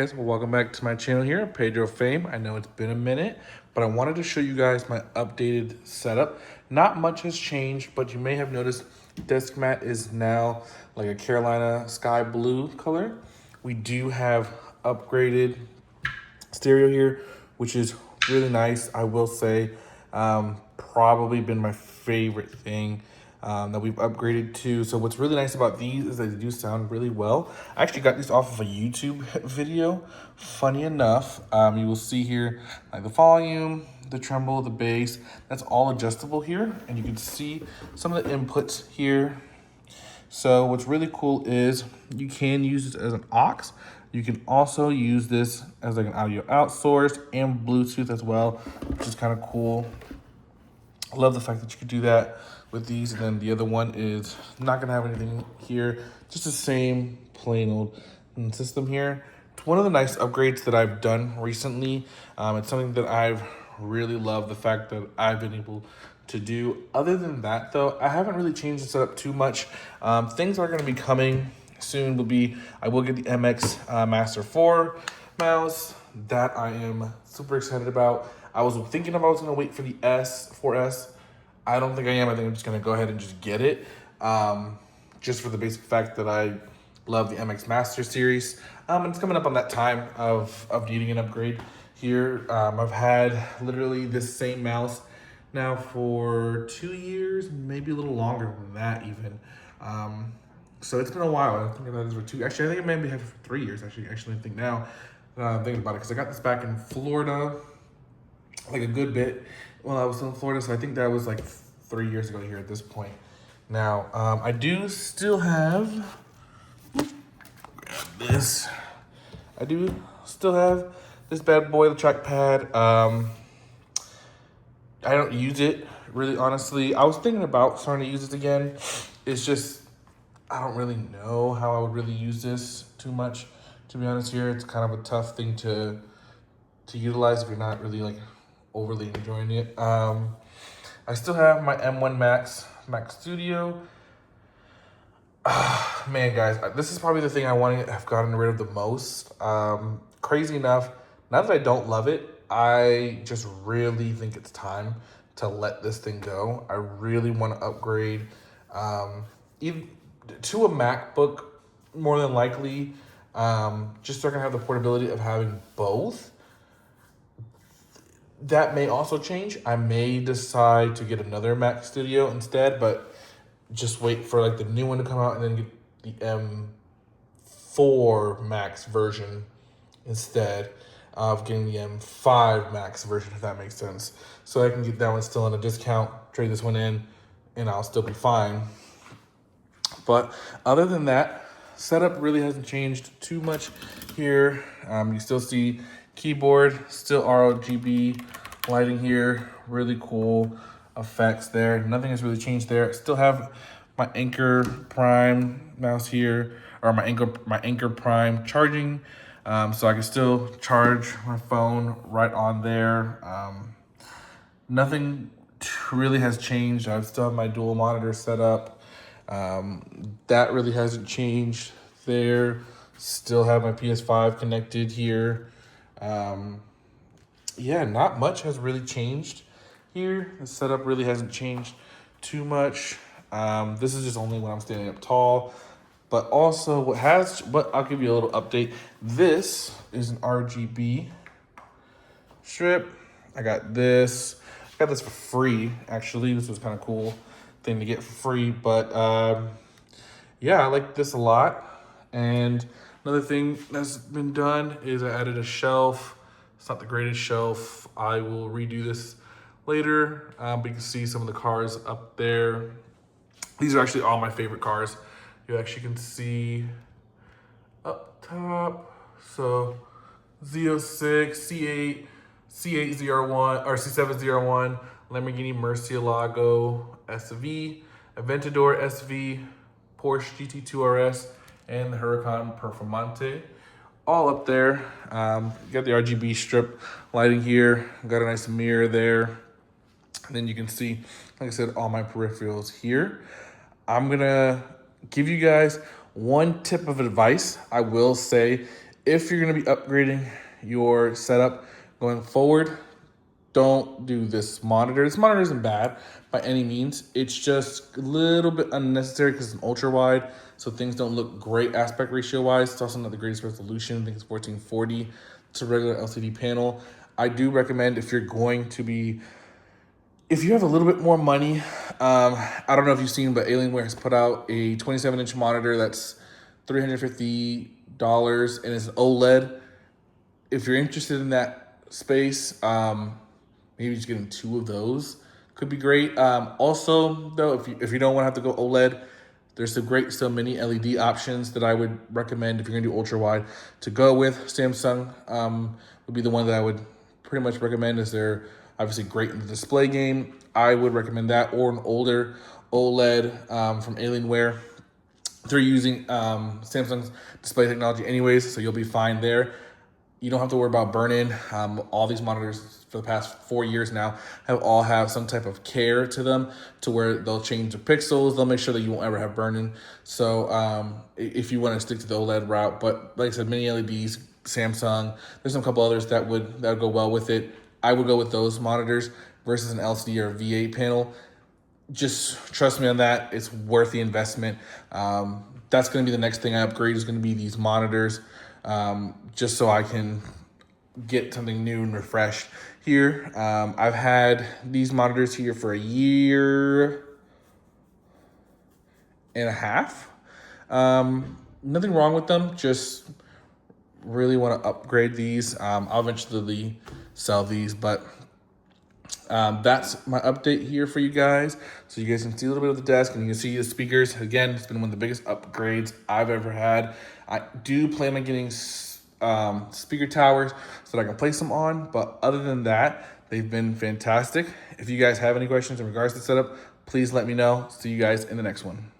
Guys, well, welcome back to my channel here, Pedro Fame. I know it's been a minute, but I wanted to show you guys my updated setup. Not much has changed, but you may have noticed desk mat is now like a Carolina sky blue color. We do have upgraded stereo here, which is really nice. I will say, probably been my favorite thing that we've upgraded to. So what's really nice about these is that they do sound really well. I actually got these off of a YouTube video. Funny enough, you will see here like the volume, the treble, the bass, that's all adjustable here. And you can see some of the inputs here. So what's really cool is you can use this as an aux. You can also use this as like an audio out source and Bluetooth as well, which is kind of cool. I love the fact that you could do that with these. And then the other one is not gonna have anything here, just the same plain old system here. It's one of the nice upgrades that I've done recently. It's something that I've really loved the fact that I've been able to do. Other than that though, I haven't really changed the setup too much. Things are gonna be coming soon I will get the MX Master 4 mouse that I am super excited about. I was thinking about I was gonna wait for the 4S. I don't think I am. I think I'm just gonna go ahead and just get it. Just for the basic fact that I love the MX Master series. And it's coming up on that time of needing an upgrade here. I've had literally this same mouse now for 2 years, maybe a little longer than that even. So it's been a while. I think that is for 2. Actually, I think it maybe have for 3 years. Actually, I think now I'm thinking about it because I got this back in Florida, like a good bit when I was still in Florida. So I think that was like 3 years ago here at this point. Now I do still have this. I do still have this bad boy, the trackpad. I don't use it really, honestly. I was thinking about starting to use it again. It's just I don't really know how I would really use this too much, to be honest here. It's kind of a tough thing to utilize if you're not really like overly enjoying it. I still have my M1 Mac Studio. Man, guys, this is probably the thing I want to have gotten rid of the most. Crazy enough, now that I don't love it, I just really think it's time to let this thing go. I really want to upgrade even to a MacBook, more than likely, just so I can have the portability of having both. That may also change. I may decide to get another Mac Studio instead, but just wait for like the new one to come out and then get the M4 Max version instead of getting the M5 Max version, if that makes sense. So I can get that one still on a discount, trade this one in, and I'll still be fine. But other than that, setup really hasn't changed too much here. You still see keyboard, still RGB lighting here, really cool effects there. Nothing has really changed there. I still have my Anker Prime mouse here, or my Anker Prime charging, so I can still charge my phone right on there. Nothing really has changed. I still have my dual monitor set up. That really hasn't changed there. Still have my PS5 connected here. Yeah, not much has really changed here. The setup really hasn't changed too much. This is just only when I'm standing up tall. But also but I'll give you a little update. This is an RGB strip. I got this for free, actually. This was kind of cool thing to get for free, but yeah, I like this a lot. And another thing that's been done is I added a shelf. It's not the greatest shelf. I will redo this later, but you can see some of the cars up there. These are actually all my favorite cars. You actually can see up top. So Z06, C8, C8ZR1 or C7ZR1, Lamborghini Murcielago SV, Aventador SV, Porsche GT2 RS, and the Huracan Performante, all up there. Got the RGB strip lighting here. Got a nice mirror there. And then you can see, like I said, all my peripherals here. I'm gonna give you guys one tip of advice. I will say If you're going to be upgrading your setup going forward, don't do this monitor. This monitor isn't bad by any means. It's just a little bit unnecessary because it's an ultra wide, so things don't look great aspect ratio wise. It's also not the greatest resolution. I think it's 1440. It's a regular LCD panel. I do recommend if you're going to be, if you have a little bit more money, I don't know if you've seen, but Alienware has put out a 27-inch monitor that's $350 and it's an OLED. If you're interested in that space, maybe just getting 2 of those could be great. Also, though, if you don't want to have to go OLED, there's some great still mini LED options that I would recommend if you're gonna do ultra wide to go with. Samsung would be the one that I would pretty much recommend, as they're obviously great in the display game. I would recommend that, or an older OLED from Alienware. They're using Samsung's display technology anyways, so you'll be fine there. You don't have to worry about burn-in. All these monitors for the past 4 years now have some type of care to them, to where they'll change the pixels. They'll make sure that you won't ever have burn-in. So if you want to stick to the OLED route, but like I said, mini LEDs, Samsung, there's some couple others that would go well with it. I would go with those monitors versus an LCD or a V8 panel. Just trust me on that. It's worth the investment. That's going to be the next thing I upgrade, is going to be these monitors, just so I can get something new and refreshed here. I've had these monitors here for 1.5 years. Nothing wrong with them, just really want to upgrade these. I'll eventually sell these, but that's my update here for you guys. So you guys can see a little bit of the desk, and you can see the speakers. Again, it's been one of the biggest upgrades I've ever had. I do plan on getting speaker towers so that I can place them on, but other than that, they've been fantastic. If you guys have any questions in regards to setup, please let me know. See you guys in the next one.